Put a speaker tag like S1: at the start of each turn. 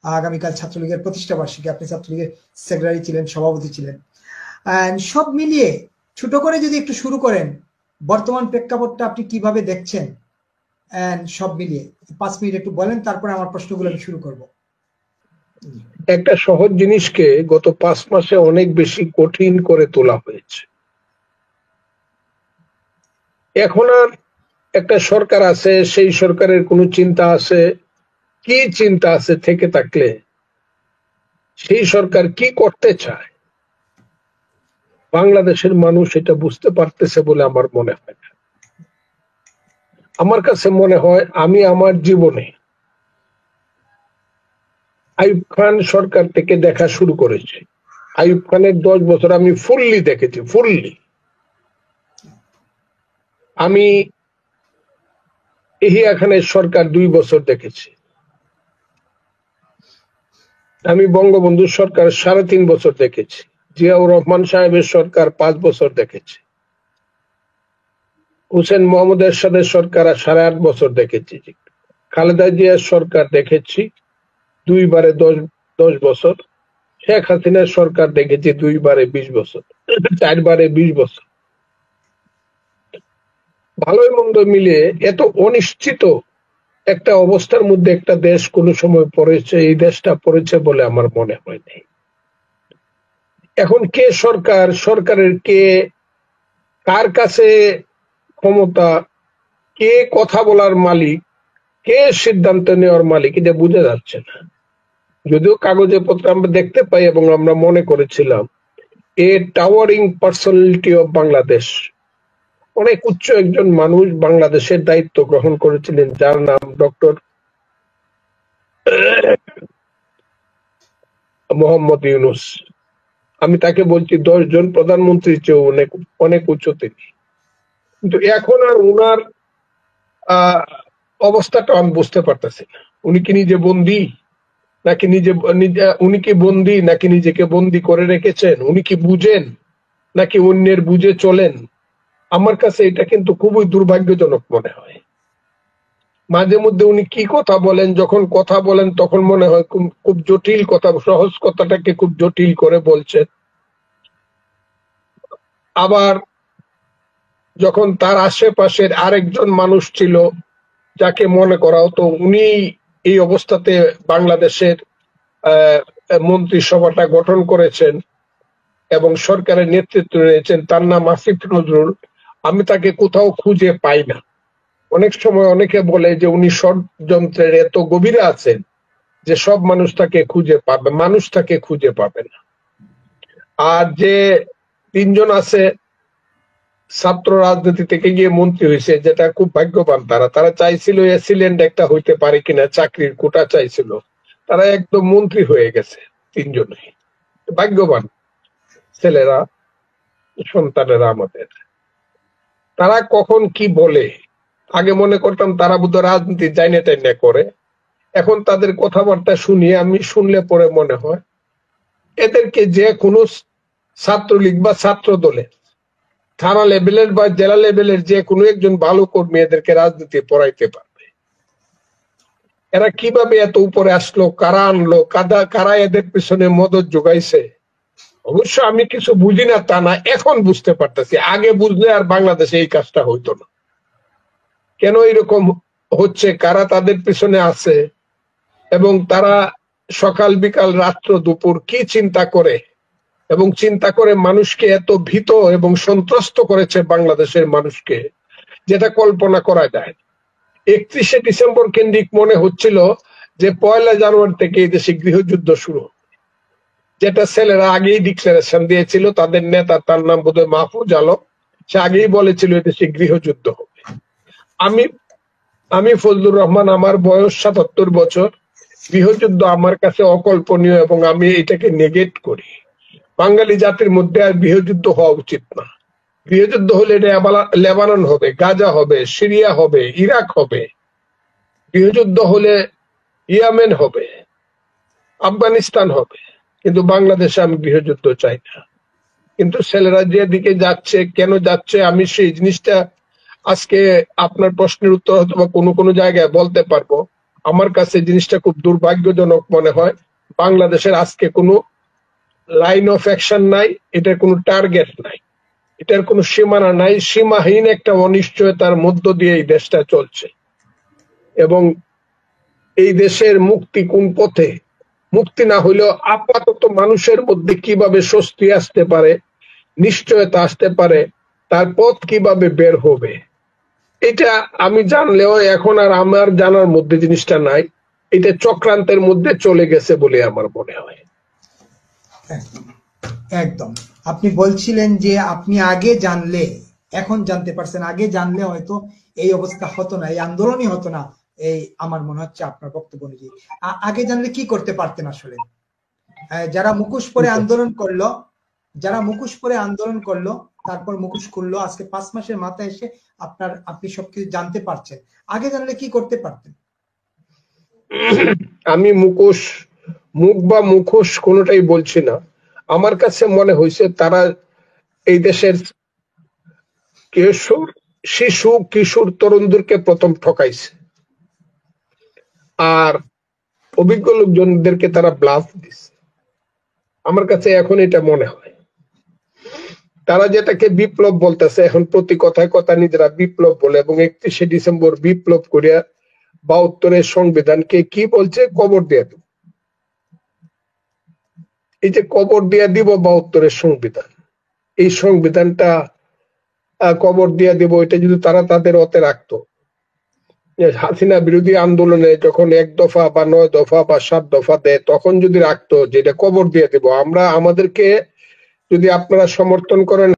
S1: আগামীকাল ছাত্রলীগের প্রতিষ্ঠা বার্ষিকী, আপনি ছাত্রলীগের সেক্রেটারি ছিলেন, সভাপতি ছিলেন। সব মিলিয়ে ছোট করে যদি একটু শুরু করেন, বর্তমান প্রেক্ষাপটটা আপনি কিভাবে দেখছেন, সব মিলিয়ে 5 মিনিট একটু বলেন, তারপরে আমার প্রশ্নগুলো আমি শুরু করব।
S2: একটা সহজ জিনিসকে গত 5 মাসে অনেক বেশি কঠিন করে তোলা হয়েছে। এখন আর একটা সরকার আছে, সেই সরকারের কোনো চিন্তা আছে, কি চিন্তা আছে থেকে থাকলে সেই সরকার কি করতে চায় বাংলাদেশের মানুষ এটা বুঝতে পারতেছে বলে আমার মনে হয় না। আমার কাছে মনে হয় আমি আমার জীবনে আইয়ুব খান সরকার থেকে দেখা শুরু করেছি। আইয়ুব খানের 10 বছর আমি ফুললি দেখেছি, ফুললি। আমি ইয়াহিয়া খানের সরকার 2 বছর দেখেছি। আমি বঙ্গবন্ধুর সরকার 3.5 বছর দেখেছি। জিয়াউর রহমান সাহেবের সরকার 5 বছর দেখেছি। হোসেন মোহাম্মদ এরশাদের সরকার 8.5 বছর দেখেছি। খালেদা জিয়ার সরকার দেখেছি 2 বারে 10 বছর। শেখ হাসিনার সরকার দেখেছি 2 বারে 20 বছর, 4 বারে 20 বছর। ভালোই মন্দ মিলিয়ে এত অনিশ্চিত একটা অবস্থার মধ্যে একটা দেশ কোনো সময় পড়েছে, এই দেশটা পড়েছে বলে আমার মনে হয় নাই। এখন কে সরকার, সরকারের কে, কার কাছে ক্ষমতা, কে কথা বলার মালিক, কে সিদ্ধান্ত নেওয়ার মালিক, এটা বোঝা যাচ্ছে না। যদিও কাগজে পত্র আমরা দেখতে পাই এবং আমরা মনে করেছিলাম এ টাওয়ারিং পার্সোনালিটি অফ বাংলাদেশ, অনেক উচ্চ একজন মানুষ বাংলাদেশের দায়িত্ব গ্রহণ করেছিলেন, যার নাম ডক্টর মোহাম্মদ ইউনূস। আমি তাকে বলছি 10 জন প্রধানমন্ত্রীর চেয়েও অনেক অনেক উচ্চতে। কিন্তু এখন আর উনার অবস্থাটা আমি বুঝতে পারতেছি না। উনি কি নিজে বন্দী, নাকি উনি কি বন্দী নাকি নিজেকে বন্দী করে রেখেছেন? উনি কি বুঝেন নাকি অন্যের বুঝে চলেন? আমার কাছে এটা কিন্তু খুবই দুর্ভাগ্যজনক মনে হয়। মাঝে মধ্যে উনি কি কথা বলেন, যখন কথা বলেন তখন মনে হয় খুব জটিল কথা, সহজ কথাটাকে খুব জটিল করে বলছেন। আবার যখন তার আশেপাশের আরেকজন মানুষ ছিল যাকে মনে করা হতো উনি এই অবস্থাতে বাংলাদেশের মন্ত্রিসভাটা গঠন করেছেন এবং সরকারের নেতৃত্ব নিয়েছেন, তার নাম আসিফ নজরুল, আমি তাকে কোথাও খুঁজে পাই না। অনেক সময় অনেকে বলে যে উনি ষড়যন্ত্রের এত গভীরে আছেন যে সব মানুষ তাকে খুঁজে পাবে না। আর যে 3 জন আছে ছাত্র রাজনীতি থেকে গিয়ে মন্ত্রী হয়েছে, যেটা খুব ভাগ্যবান। তারা চাইছিল এসিল্যান্ড একটা হইতে পারে কিনা, চাকরির কোটা চাইছিল, তারা একদম মন্ত্রী হয়ে গেছে 3 জনই। ভাগ্যবান ছেলেরা, সন্তানেরা আমাদের। তারা কখন কি বলে, আগে মনে করতাম তারা বোধহয় রাজনীতি জাইনে টাইনে করে, এখন তাদের কথাবার্তা শুনলে পরে মনে হয় এদেরকে যে কোনো ছাত্রলীগ বা ছাত্র দলে থানা লেভেলের বা জেলা লেভেলের যে কোনো একজন ভালো কর্মী এদেরকে রাজনীতি পড়াইতে পারবে। এরা কিভাবে এত উপরে আসলো, কারা আনলো, কারা এদের পিছনে মদত যোগাইছে, অবশ্য আমি কিছু বুঝি না তা না, এখন বুঝতে পারতেছি। আগে বুঝলে আর বাংলাদেশে এই কাজটা হইতো না। কেন এরকম হচ্ছে, কারা তাদের পিছনে আছে এবং তারা সকাল বিকাল রাত্র দুপুর কি চিন্তা করে এবং চিন্তা করে মানুষকে এত ভীত এবং সন্ত্রস্ত করেছে বাংলাদেশের মানুষকে, যেটা কল্পনা করা যায়। 31শে ডিসেম্বর কেন্দ্রিক মনে হচ্ছিল যে 1 জানুয়ারি থেকে এই দেশে গৃহযুদ্ধ শুরু, যেটা ছেলেরা আগেই ডিক্লারেশন দিয়েছিল। তাদের নেতা, তার নাম বোধহয় মাহফুজ আলম, সে আগেই বলেছিল এদেশে গৃহযুদ্ধ হবে। আমি ফজলুর রহমান, আমার বয়স 77 বছর। গৃহযুদ্ধ আমার কাছে অকল্পনীয় এবং আমি এটাকে নেগেট করি। বাঙালি জাতির মধ্যে আর গৃহযুদ্ধ হওয়া উচিত না। গৃহযুদ্ধ হলে এটা লেবানন হবে, গাজা হবে, সিরিয়া হবে, ইরাক হবে। গৃহযুদ্ধ হলে ইয়েমেন হবে, আফগানিস্তান হবে। কিন্তু বাংলাদেশে আমি গৃহযুদ্ধ চাই না। কিন্তু ছেলেরা যেদিকে যাচ্ছে, কেন যাচ্ছে, আমি সেই জিনিসটা আজকে আপনার প্রশ্নের উত্তর হয়তো বা কোনো জায়গায় বলতে পারবো। আমার কাছে জিনিসটা খুব দুর্ভাগ্যজনক মনে হয়। বাংলাদেশের আজকে কোনো লাইন অফ অ্যাকশন নাই, এটার কোনো টার্গেট নাই, এটার কোনো সীমানা নাই, সীমাহীন একটা অনিশ্চয়তার মধ্য দিয়ে এই দেশটা চলছে। এবং এই দেশের মুক্তি কোন পথে, মুক্তি না হইলেও আপাতত মানুষের মধ্যে কিভাবে স্বস্তি আসতে পারে, নিশ্চয়তা আসতে পারে, তার পথ কিভাবে বের হবে, এটা আমি জানলেও এখন আর আমার জানার মধ্যে জিনিসটা নাই। এটা চক্রান্তের মধ্যে চলে গেছে বলে আমার মনে হয়।
S1: একদম। আপনি বলছিলেন যে আপনি আগে জানলে, এখন জানতে পারছেন, আগে জানলে হয়তো এই অবস্থা হতো না, এই আন্দোলনই হতো না, এই আমার মনে হচ্ছে আপনার বক্তব্য অনুযায়ী। আগে জানলে কি করতে পারতেন আসলে? যারা মুখোশ পরে আন্দোলন করলো, তারপর মুখোশ খুললো, আজকে 5 মাসের মাথায় এসে আপনি সবকিছু জানতে পারছেন, আগে জানলে কি করতে পারতেন?
S2: আমি মুখ বা মুখোশ কোনোটাই বলছি না। আমার কাছে মনে হয়েছে তারা এই দেশের শিশু কিশোর তরুণদেরকে প্রথম ঠকাইছে, আর অভিজ্ঞ লোকজনদেরকে তারা ব্লাস্ট দিচ্ছে। আমার কাছে এখন এটা মনে হয়। তারা যেটাকে বিপ্লব বলতেছে, এখন প্রতি কথায় কথা নিজেরা বিপ্লব বলে, এবং 31শে ডিসেম্বর বিপ্লব করিয়া 72-এর সংবিধানকে কি বলছে, কবর দিয়ে দিব। এই যে কবর দিয়ে দিব 72-এর সংবিধান, এই সংবিধানটা কবর দিয়ে দিব, এটা যদি তারা তাদের অতে রাখতো, হাসিনা বিরোধী আন্দোলনে যখন 1 দফা বা 9 দফা বা 7 দফা দেয়, তখন যদি রাখতো যেটা কবর দিয়ে দেব আমরা, আমাদেরকে যদি আপনারা সমর্থন করেন